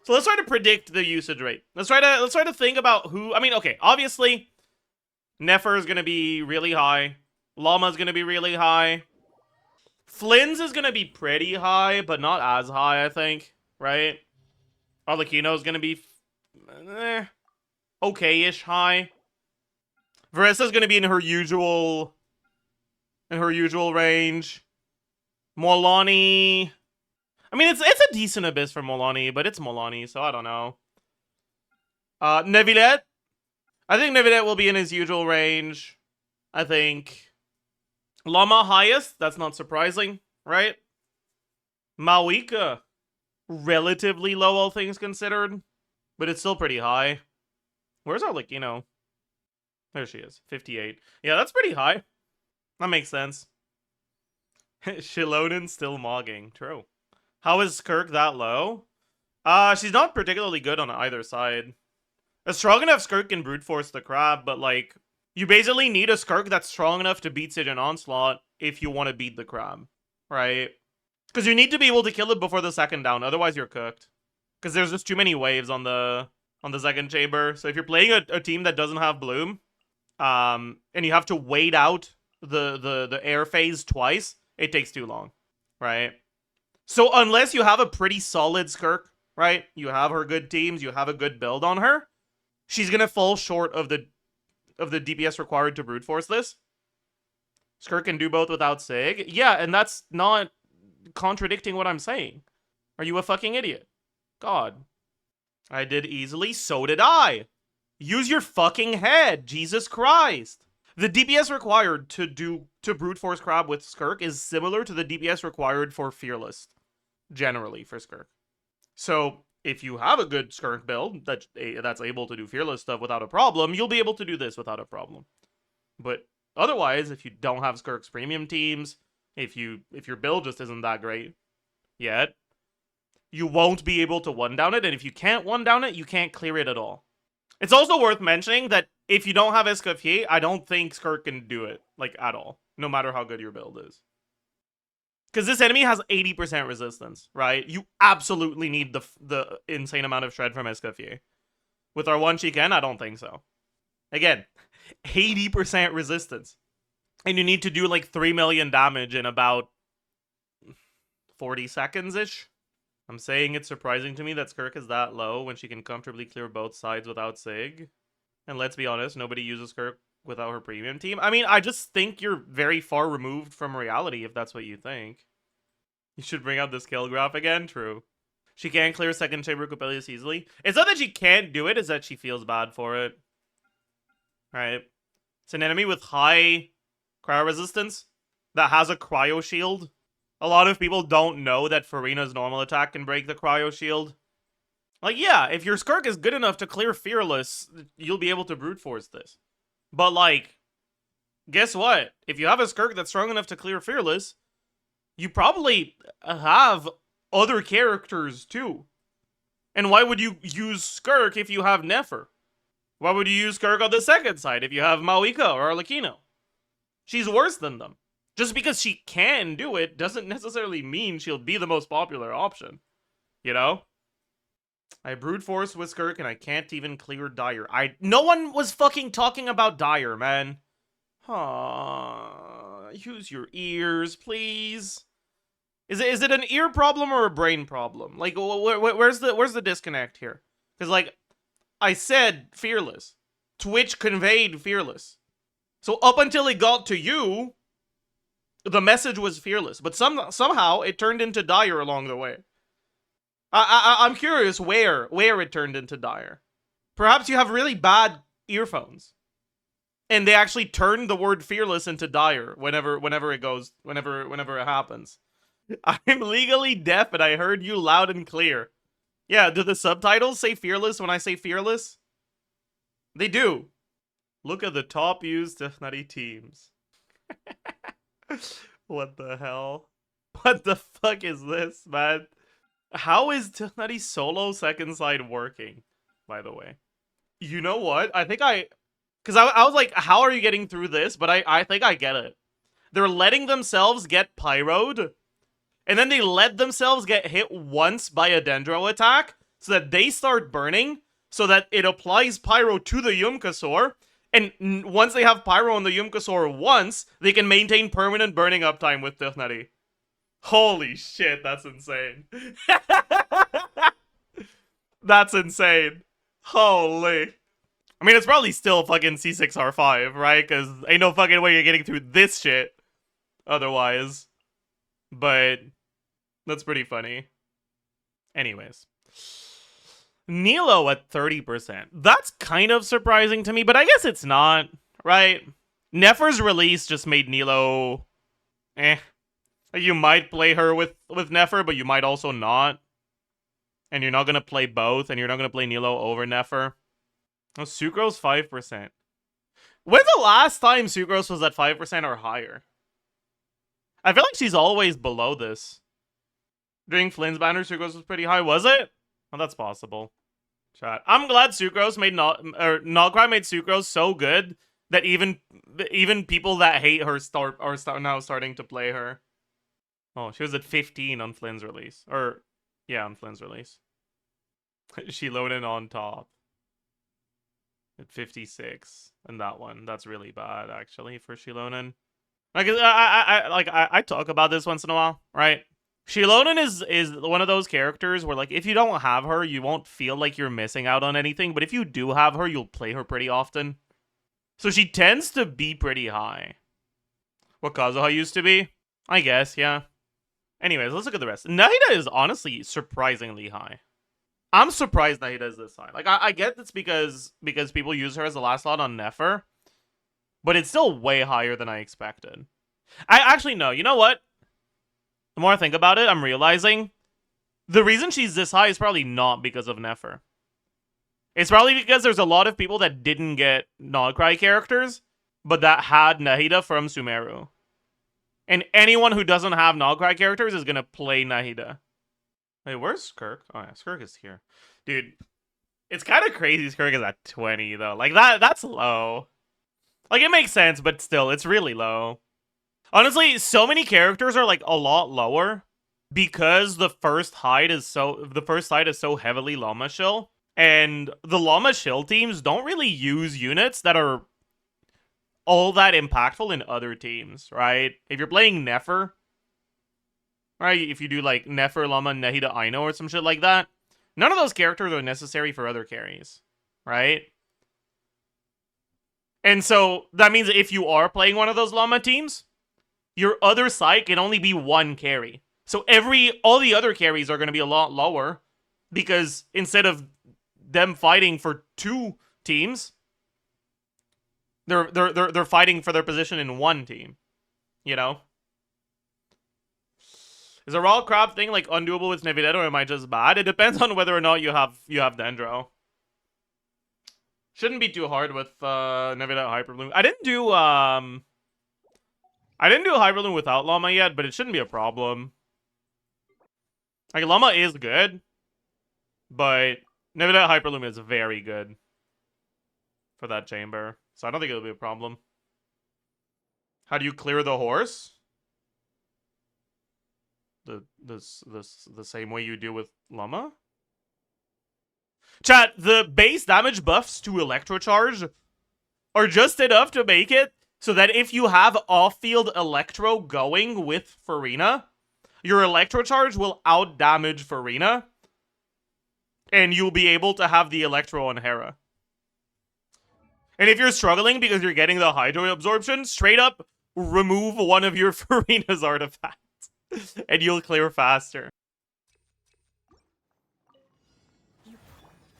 So let's try to predict the usage rate. Let's try to think about who. I mean, okay, obviously, Nefer is gonna be really high. Llama is gonna be really high. Flynn's is gonna be pretty high, but not as high, I think. Right? Arlecchino is gonna be okay-ish high. Verissa's gonna be in her usual range. Molani. I mean, it's a decent abyss for Molani, but it's Molani, so I don't know. Nevillet. I think Nevillet will be in his usual range. I think Llama highest. That's not surprising, right? Mawika. Relatively low, all things considered. But it's still pretty high. Where's our, like, you know... There she is. 58. Yeah, that's pretty high. That makes sense. Shilonen still mogging. True. How is Skirk that low? She's not particularly good on either side. A strong enough Skirk can brute force the crab, but like, you basically need a Skirk that's strong enough to beat Siege and Onslaught if you want to beat the crab, right? Because you need to be able to kill it before the second down, otherwise you're cooked. Because there's just too many waves on the second chamber. So if you're playing a team that doesn't have Bloom, and you have to wait out the air phase twice, it takes too long, right? So unless you have a pretty solid Skirk, right? You have her good teams, you have a good build on her, she's gonna fall short of the DPS required to brute force this. Skirk can do both without Sig. Yeah, and that's not contradicting what I'm saying. Are you a fucking idiot? God. I did easily, so did I. Use your fucking head, Jesus Christ. The DPS required to brute force crab with Skirk is similar to the DPS required for Fearless. Generally, for Skirk. So, if you have a good Skirk build that's able to do Fearless stuff without a problem, you'll be able to do this without a problem. But otherwise, if you don't have Skirk's premium teams, if your build just isn't that great yet, you won't be able to one-down it, and if you can't one-down it, you can't clear it at all. It's also worth mentioning that if you don't have Escoffier, I don't think Skirk can do it, like, at all, no matter how good your build is. Because this enemy has 80% resistance, right? You absolutely need the insane amount of shred from Escoffier. With our one Shiken, I don't think so. Again, 80% resistance. And you need to do like 3 million damage in about 40 seconds-ish. I'm saying it's surprising to me that Skirk is that low when she can comfortably clear both sides without Sig. And let's be honest, nobody uses Skirk without her premium team. I mean, I just think you're very far removed from reality if that's what you think. You should bring out the skill graph again? True. She can clear second chamber Coppelius easily. It's not that she can't do it, it's that she feels bad for it. Right? It's an enemy with high cryo resistance that has a cryo shield. A lot of people don't know that Farina's normal attack can break the cryo shield. Like, yeah, if your Skirk is good enough to clear Fearless, you'll be able to brute force this. But, like, guess what? If you have a Skirk that's strong enough to clear Fearless, you probably have other characters, too. And why would you use Skirk if you have Nefer? Why would you use Skirk on the second side if you have Mawika or Arlecchino? She's worse than them. Just because she can do it doesn't necessarily mean she'll be the most popular option. You know? I brute force with Skirk and I can't even clear Dire. No one was fucking talking about Dire, man. Use your ears, please. Is it an ear problem or a brain problem? Like, where's the disconnect here? Because, like, I said Fearless. Twitch conveyed Fearless. So up until it got to you, the message was Fearless. But somehow it turned into Dire along the way. I'm curious where it turned into Dire. Perhaps you have really bad earphones. And they actually turn the word Fearless into Dire whenever it happens. I'm legally deaf and I heard you loud and clear. Yeah, do the subtitles say Fearless when I say Fearless? They do. Look at the top used Nutty teams. What the hell? What the fuck is this, man? How is Nutty solo second side working, by the way? You know what? I think because I was like, how are you getting through this? But I think I get it. They're letting themselves get pyroed, and then they let themselves get hit once by a Dendro attack, so that they start burning, so that it applies pyro to the Yumkasaur, and once they have pyro on the Yumkasaur once, they can maintain permanent burning uptime with Tichnari. Holy shit, that's insane. That's insane. Holy. I mean, it's probably still fucking C6R5, right? Because ain't no fucking way you're getting through this shit otherwise. But that's pretty funny. Anyways. Nilo at 30%. That's kind of surprising to me, but I guess it's not, right? Nefer's release just made Nilo You might play her with Nefer, but you might also not. And you're not going to play both, and you're not going to play Nilo over Nefer. Oh, Sucrose 5%. When's the last time Sucrose was at 5% or higher? I feel like she's always below this. During Flynn's banner, Sucrose was pretty high, was it? Well, that's possible. Chat. I'm glad Sucrose made Nalcry made Sucrose so good that even people that hate her are now starting to play her. Oh, she was at 15 on Flynn's release. Or, yeah, on Flynn's release. She loaded on top. At 56. And that one. That's really bad, actually, for Shilonen. Like, I talk about this once in a while, right? Shilonen is one of those characters where, like, if you don't have her, you won't feel like you're missing out on anything. But if you do have her, you'll play her pretty often. So she tends to be pretty high. What Kazuha used to be? I guess, yeah. Anyways, let's look at the rest. Nahida is honestly surprisingly high. I'm surprised Nahida is this high. Like, I get this because people use her as a last slot on Nefer. But it's still way higher than I expected. I actually, no, you know what? The more I think about it, I'm realizing the reason she's this high is probably not because of Nefer. It's probably because there's a lot of people that didn't get Nalcry characters, but that had Nahida from Sumeru. And anyone who doesn't have Nalcry characters is going to play Nahida. Wait, where's Skirk? Oh yeah, Skirk is here. Dude, it's kind of crazy Skirk is at 20, though. Like, that's low. Like, it makes sense, but still, it's really low. Honestly, so many characters are, like, a lot lower because the first side is so heavily Llama Shill. And the Llama Shill teams don't really use units that are all that impactful in other teams, right? If you're playing Nefer, right? If you do, like, Nefer, Llama, Nahida, Aino, or some shit like that, none of those characters are necessary for other carries, right? And so, that means if you are playing one of those Llama teams, your other side can only be one carry. So all the other carries are going to be a lot lower, because instead of them fighting for two teams, they're fighting for their position in one team. You know? Is a raw crab thing like undoable with Nevidetto, or am I just bad? It depends on whether or not you have Dendro. Shouldn't be too hard with Nevidetto Hyperbloom. I didn't do Hyperloom without Llama yet, but it shouldn't be a problem. Like, Llama is good, but Nevidetto Hyperloom is very good for that chamber. So I don't think it'll be a problem. How do you clear the horse? The same way you do with Llama? Chat, the base damage buffs to Electrocharge are just enough to make it so that if you have off-field Electro going with Farina, your Electrocharge will out-damage Farina, and you'll be able to have the Electro on Hera. And if you're struggling because you're getting the Hydro Absorption, straight up remove one of your Farina's artifacts, and you'll clear faster.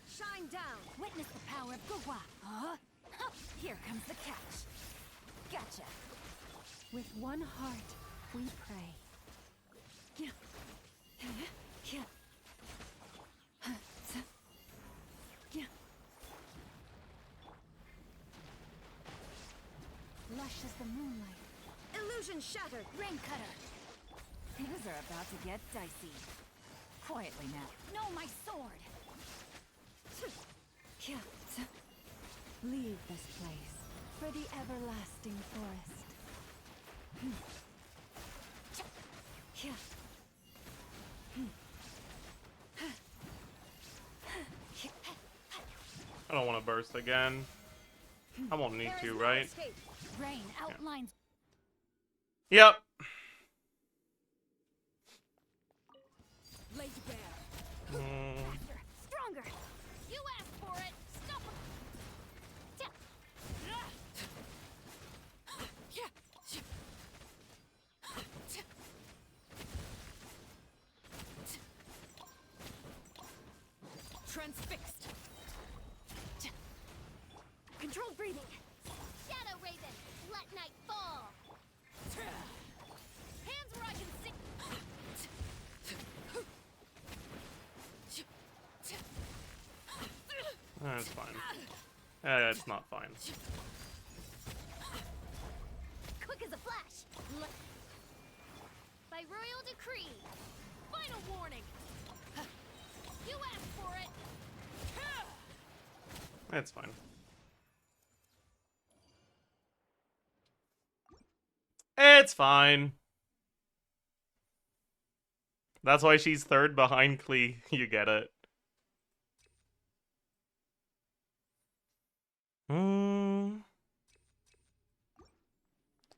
Shine down! Witness the power of Gugwa! Huh? Here comes the catch. Gotcha. With one heart, we pray. Lush as the moonlight. Illusion shattered. Rain cutter. Things are about to get dicey. Quietly now. No, my sword. Leave this place for the everlasting forest. I don't want to burst again. I won't need There is to, no right? escape. Rain outlines. Yep. Laid bare. Mm. Faster, stronger. You asked for it. Stop him. Transfixed. Controlled breathing. Shadow Raven, let night fall. Hands where I can see. That's fine. It's not fine. Quick as a flash. By royal decree. Final warning. You asked for it. It's fine. It's fine. That's why she's third behind Klee. You get it.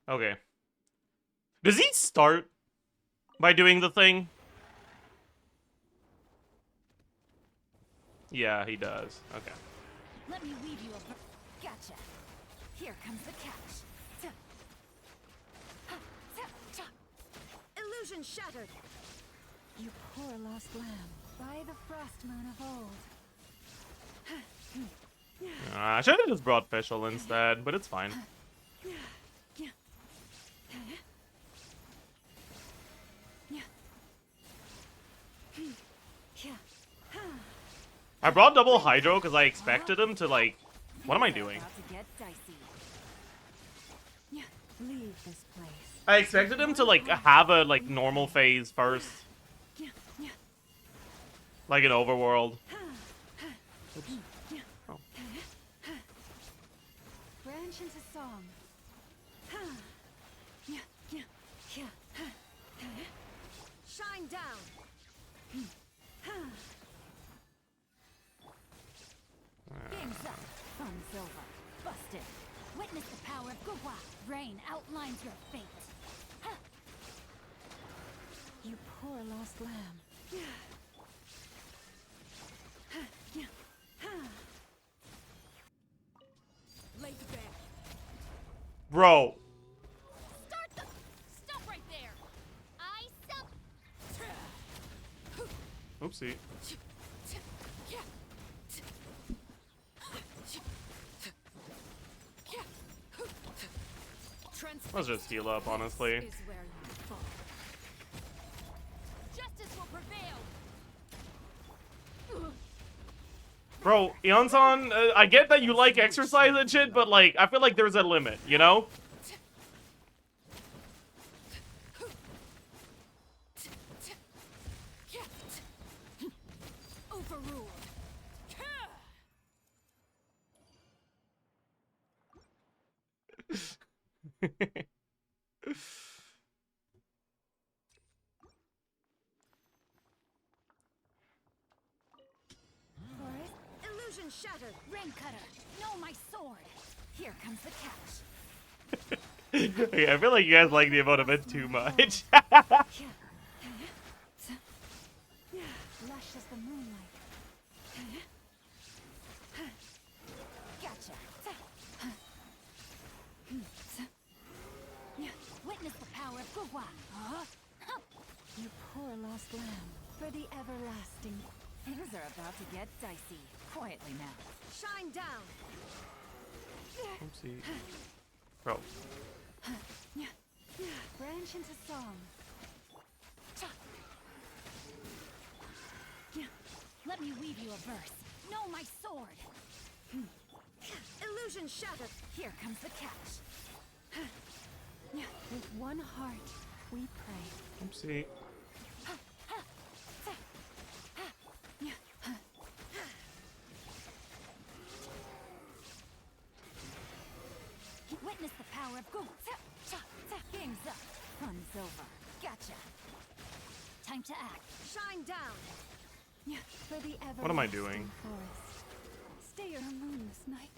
Okay. Does he start by doing the thing? Yeah, he does. Okay. Let me weave you a. Gotcha. Here comes the catch. Illusion shattered. You poor lost lamb, by the frost moon of old. I should have just brought Fischl instead, but it's fine. I brought double Hydro because I expected him to, like... What am I doing? About to get dicey. Leave this place. I expected him to, like, have a, like, normal phase first. Like an overworld. Oops. Oh. Branch into song. Shine down. Game's up. Fun's over. Busted. Witness the power of Gugwa. Rain outlines your fate. You poor lost lamb. Lay the bear. Bro. Start the. Stop right there. I sub. Oopsie. Let's just heal up, honestly. Is where you fall. Justice will prevail. Bro, Eonson, I get that you like exercise and shit, but, like, I feel like there's a limit, you know? Overruled. Forest, illusion shattered. Rain cutter, no my sword. Here comes the catch. Okay, I feel like you guys like the emote a bit too much. Lush as the moonlight. Gotcha. Witness the power of Gugwa. You poor lost lamb, for the everlasting. Things are about to get dicey. Quietly now. Shine down. Oopsie. Bro. Branch into song. Let me weave you a verse. Know my sword. Illusion shattered. Here comes the catch. With one heart, we pray. Oopsie. Witness the power of Google. Game's up. Fun's over. Gotcha. Time to act. Shine down. For the What am I doing? forest. day or moon this night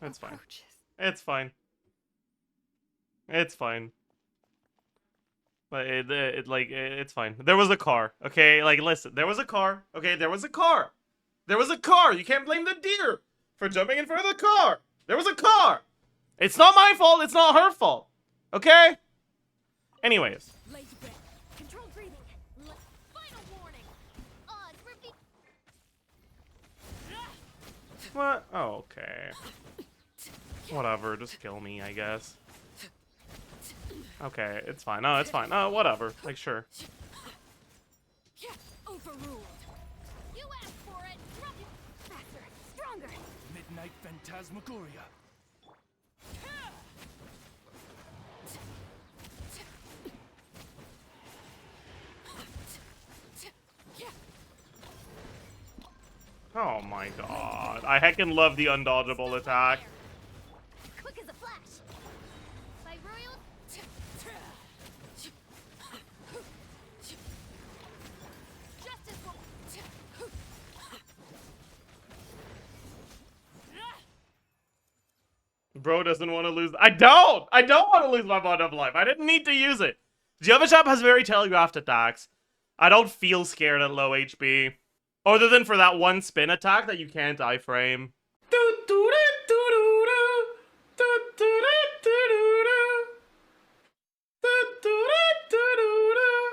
It's fine. approaches. It's fine. It's fine. But it's fine. There was a car, okay? Like, listen, there was a car, okay? There was a car. There was a car. You can't blame the deer for jumping in front of the car. There was a car. It's not my fault. It's not her fault, okay? Anyways. Late breath. Controlled breathing. Final warning. Odds repeat. What? Oh, okay. Whatever, just kill me, I guess. Okay, it's fine. No, it's fine. No, whatever. Like, sure. Overruled. You asked for it. Drop it. Faster, stronger. Midnight Phantasmagoria. Oh my god. I heckin' love the undodgeable attack. Quick as a flash. By royal. Justice will. Bro doesn't want to lose. I don't want to lose my bond of life. I didn't need to use it. Zajef has very telegraphed attacks. I don't feel scared at low HP. Other than for that one spin attack that you can't iframe.